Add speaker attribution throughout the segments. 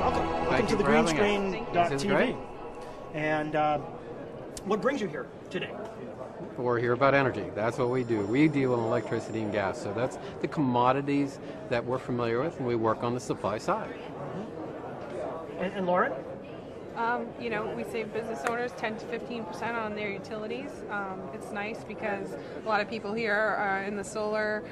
Speaker 1: Welcome to the greenscreen.tv. And what brings you here today?
Speaker 2: We're here about energy. That's what we do. We deal in electricity and gas. So that's the commodities that we're familiar with, and we work on the supply side.
Speaker 1: Mm-hmm. And Lauren?
Speaker 3: You know, we save business owners 10 to 15% on their utilities. It's nice because a lot of people here are in the solar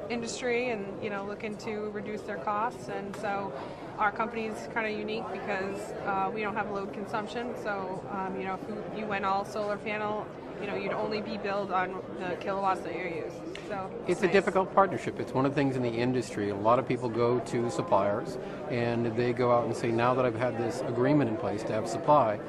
Speaker 3: industry and, you know, looking to reduce their costs. And so our company is kind of unique because we don't have load consumption. So, you know, if you went all solar panel, you know, you'd only be billed on the kilowatts that you use. So it's
Speaker 2: a
Speaker 3: nice.
Speaker 2: difficult partnership. It's one of the things in the industry. A lot of people go to suppliers and they go out and say, now that I've had this agreement in place to have supply,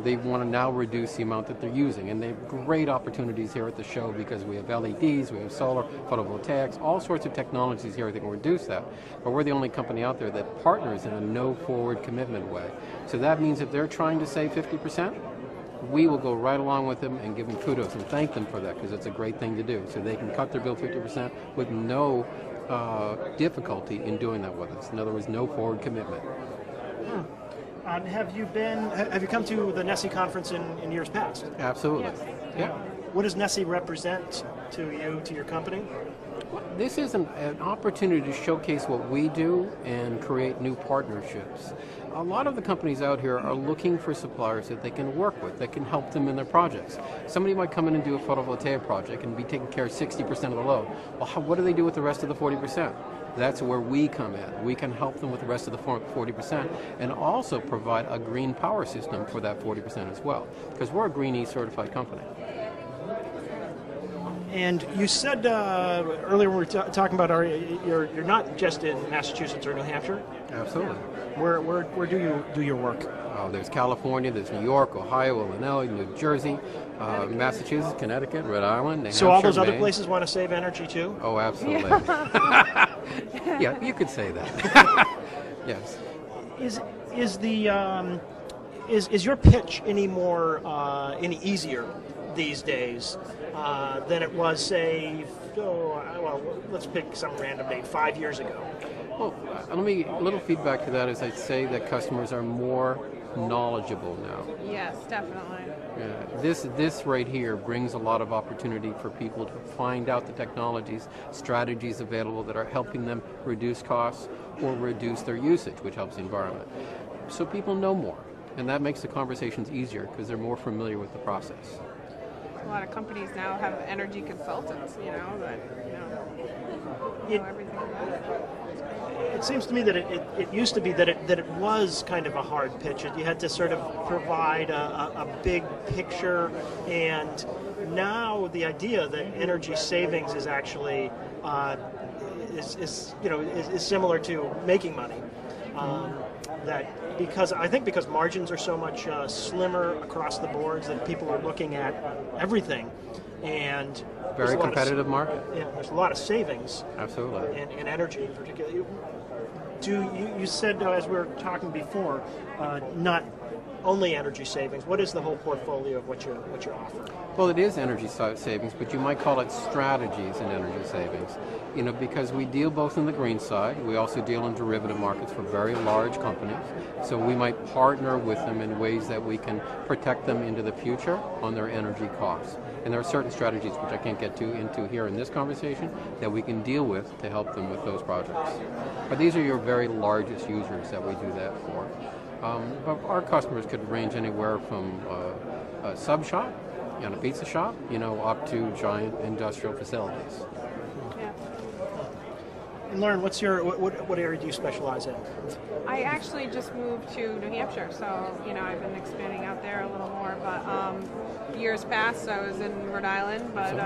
Speaker 2: they want to now reduce the amount that they're using. And they have great opportunities here at the show because we have LEDs, we have solar, photovoltaics, all sorts of technologies here that can reduce that. But we're the only company out there that partners in a no forward commitment way. So that means if they're trying to save 50%, we will go right along with them and give them kudos and thank them for that because it's a great thing to do. So they can cut their bill 50% with no difficulty in doing that with us. In other words, no forward commitment.
Speaker 1: Have you come to the NESE conference in years past?
Speaker 2: Absolutely.
Speaker 3: Yes.
Speaker 2: Yeah.
Speaker 1: What does NESE represent to you, to your company?
Speaker 2: This is an opportunity to showcase what we do and create new partnerships. A lot of the companies out here are looking for suppliers that they can work with, that can help them in their projects. Somebody might come in and do a photovoltaic project and be taking care of 60% of the load. Well, what do they do with the rest of the 40%? That's where we come in. We can help them with the rest of the 40% and also provide a green power system for that 40% as well, because we're a Green E certified company.
Speaker 1: And you said earlier when we were talking about you're not just in Massachusetts or New Hampshire.
Speaker 2: Absolutely.
Speaker 1: Where do you do your work?
Speaker 2: There's California, there's New York, Ohio, Illinois, New Jersey, Massachusetts, Connecticut, Rhode Island, New Hampshire,
Speaker 1: so all those other
Speaker 2: Maine.
Speaker 1: Places want to save energy too?
Speaker 2: Oh, absolutely. Yeah, you could say that. Yes.
Speaker 1: Is your pitch any easier these days than it was, say, let's pick some random date, 5 years ago?
Speaker 2: Well, a little feedback to that is I'd say that customers are more knowledgeable now.
Speaker 3: Yes, definitely.
Speaker 2: Yeah. This right here brings a lot of opportunity for people to find out the technologies, strategies available that are helping them reduce costs or reduce their usage, which helps the environment. So people know more, and that makes the conversations easier because they're more familiar with the process.
Speaker 3: A lot of companies now have energy consultants, you know, that know everything about it.
Speaker 1: It seems to me that it used to be that it was kind of a hard pitch. You had to sort of provide a big picture, and now the idea that energy savings is actually is similar to making money. Because margins are so much slimmer across the boards that people are looking at everything, and
Speaker 2: very competitive market.
Speaker 1: Yeah, there's a lot of savings.
Speaker 2: Absolutely.
Speaker 1: In energy in particular. You said as we were talking before, not only energy savings. What is the whole portfolio of what you offer?
Speaker 2: Well, it is energy savings, but you might call it strategies in energy savings. You know, because we deal both in the green side, we also deal in derivative markets for very large companies. So we might partner with them in ways that we can protect them into the future on their energy costs. And there are certain strategies which I can't get into here in this conversation that we can deal with to help them with those projects. But these are your very largest users that we do that for. But our customers could range anywhere from a sub shop, a pizza shop, up to giant industrial facilities.
Speaker 3: Yeah.
Speaker 1: And Lauren, what area do you specialize in?
Speaker 3: I actually just moved to New Hampshire, so I've been expanding out there a little more. But years past, I was in Rhode Island, but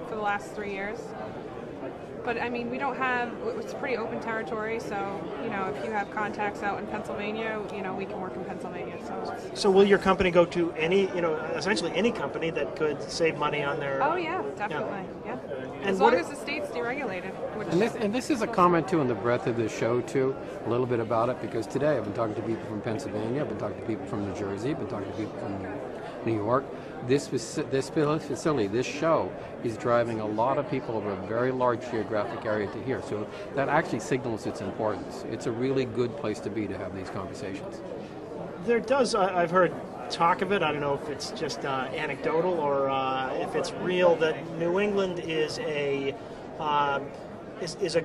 Speaker 3: for the last 3 years. But I mean, it's pretty open territory, so if you have contacts out in Pennsylvania, we can work in Pennsylvania.
Speaker 1: So will your company go to essentially any company that could save money on their?
Speaker 3: Oh yeah, definitely, yeah.
Speaker 1: And
Speaker 3: as long as the state's deregulated.
Speaker 2: And this is a comment too on the breadth of this show too, a little bit about it, because today I've been talking to people from Pennsylvania, I've been talking to people from New Jersey, I've been talking to people from New York. This facility, this show, is driving a lot of people over a very large geographic area to here. So that actually signals its importance. It's a really good place to be to have these conversations.
Speaker 1: There does, I've heard talk of it, I don't know if it's just anecdotal or if it's real, that New England is a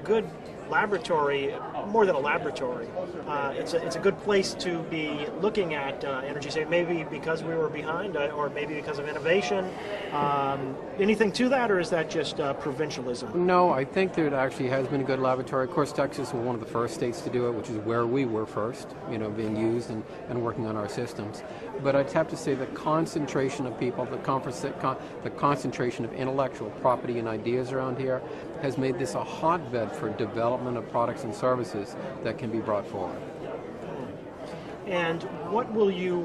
Speaker 1: good laboratory, more than a laboratory. It's a good place to be looking at energy saving, maybe because we were behind or maybe because of innovation. Anything to that, or is that just provincialism?
Speaker 2: No, I think there actually has been a good laboratory. Of course, Texas was one of the first states to do it, which is where we were first, being used and working on our systems. But I'd have to say the concentration of people, the concentration of intellectual property and ideas around here has made this a hotbed for development of products and services that can be brought forward.
Speaker 1: And what will you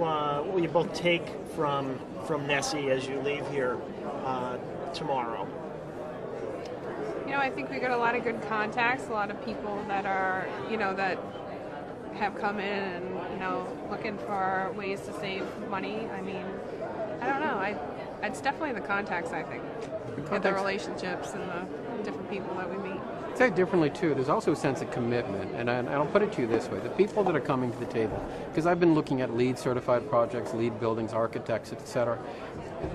Speaker 1: both take from Nessie as you leave here tomorrow?
Speaker 3: I think we got a lot of good contacts, a lot of people that are, that have come in and, looking for ways to save money. I mean, I don't know. It's definitely the contacts, I think, and the relationships and the different people that we meet.
Speaker 2: I'd say differently, too. There's also a sense of commitment, and I'll put it to you this way. The people that are coming to the table, because I've been looking at LEED certified projects, LEED buildings, architects, etc.,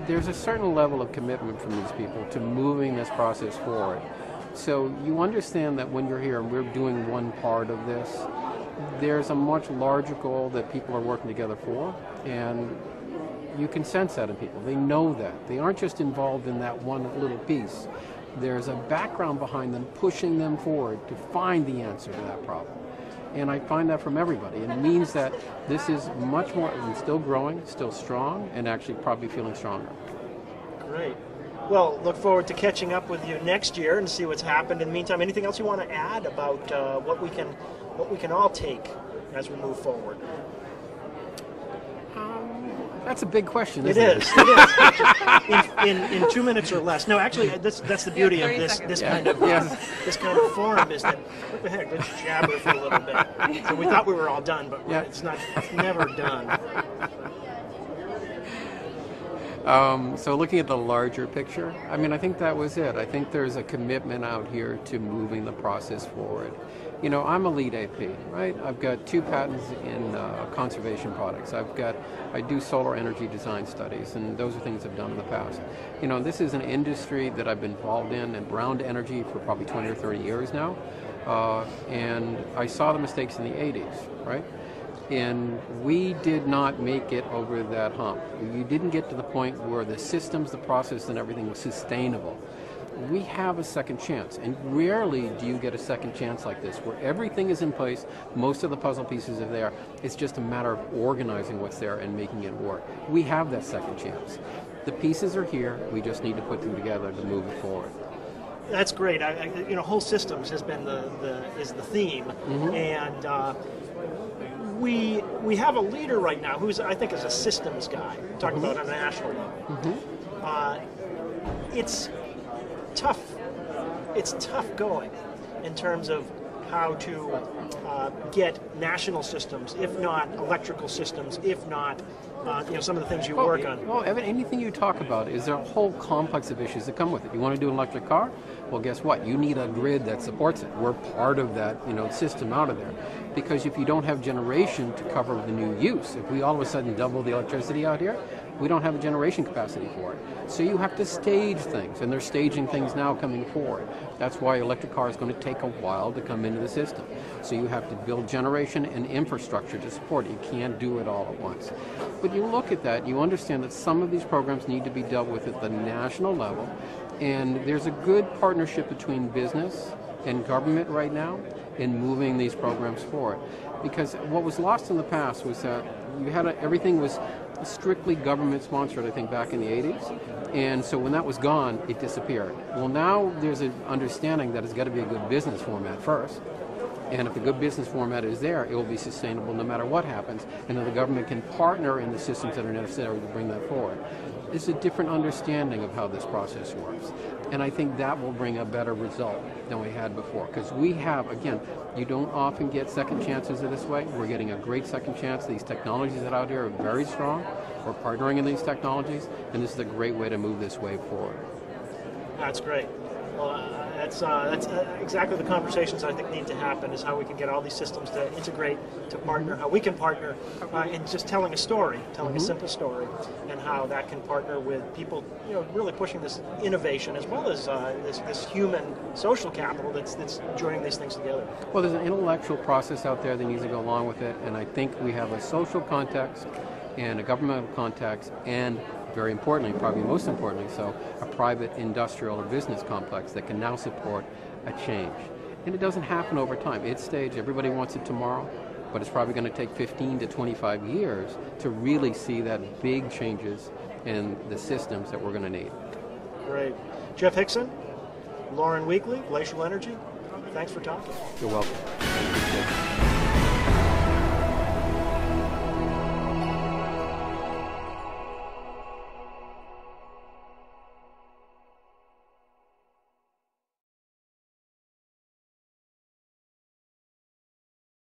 Speaker 2: there's a certain level of commitment from these people to moving this process forward. So you understand that when you're here and we're doing one part of this, there's a much larger goal that people are working together for, and you can sense that in people. They know that. They aren't just involved in that one little piece. There's a background behind them pushing them forward to find the answer to that problem. And I find that from everybody. It means that this is much more, still growing, still strong, and actually probably feeling stronger.
Speaker 1: Great. Well, look forward to catching up with you next year and see what's happened. In the meantime, anything else you want to add about what we can all take as we move forward?
Speaker 2: That's a big question,
Speaker 1: isn't
Speaker 2: it?
Speaker 1: It is. In 2 minutes or less. No, actually, that's the beauty of this kind of forum is that, what the heck, let's jabber for a little bit. So we thought we were all done, but it's never done.
Speaker 2: So looking at the larger picture, I think that was it. I think there's a commitment out here to moving the process forward. I'm a lead AP, right? I've got 2 patents in conservation products. I do solar energy design studies, and those are things I've done in the past. This is an industry that I've been involved in around energy for probably 20 or 30 years now, and I saw the mistakes in the 80s, right? And we did not make it over that hump. You didn't get to the point where the systems, the process, and everything was sustainable. We have a second chance, and rarely do you get a second chance like this, where everything is in place, most of the puzzle pieces are there. It's just a matter of organizing what's there and making it work. We have that second chance. The pieces are here. We just need to put them together to move it forward.
Speaker 1: That's great. Whole systems has been the theme, and we have a leader right now who's, I think, is a systems guy. Talking about on a national level. It's tough. It's tough going in terms of how to get national systems, if not electrical systems, if not some of the things you work on.
Speaker 2: Well, anything you talk about is there a whole complex of issues that come with it. You want to do an electric car? Well, guess what? You need a grid that supports it. We're part of that, system out of there. Because if you don't have generation to cover the new use, if we all of a sudden double the electricity out here, we don't have a generation capacity for it. So you have to stage things, and they're staging things now coming forward. That's why electric car is going to take a while to come into the system. So you have to build generation and infrastructure to support it. You can't do it all at once. But you look at that, you understand that some of these programs need to be dealt with at the national level, and there's a good partnership between business and government right now in moving these programs forward. Because what was lost in the past was that you had everything was strictly government sponsored, I think, back in the 80s. And so when that was gone, it disappeared. Well, now there's an understanding that it's got to be a good business format first. And if the good business format is there, it will be sustainable no matter what happens, and then the government can partner in the systems that are necessary to bring that forward. It's a different understanding of how this process works. And I think that will bring a better result than we had before. Because we have, again, you don't often get second chances in this way. We're getting a great second chance. These technologies that are out here are very strong. We're partnering in these technologies, and this is a great way to move this wave forward.
Speaker 1: That's great. Well, that's exactly the conversations I think need to happen, is how we can get all these systems to integrate, to partner, how we can partner, and just telling a story, telling a simple story, and how that can partner with people, really pushing this innovation as well as this human social capital that's joining these things together.
Speaker 2: Well, there's an intellectual process out there that needs to go along with it, and I think we have a social context and a governmental context, and very importantly, probably most importantly so, a private industrial or business complex that can now support a change. And it doesn't happen over time. It's staged. Everybody wants it tomorrow, but it's probably going to take 15 to 25 years to really see that big changes in the systems that we're going to need.
Speaker 1: Great. Jeff Hickson, Lauren Weekly, Glacial Energy, thanks for talking.
Speaker 2: You're welcome.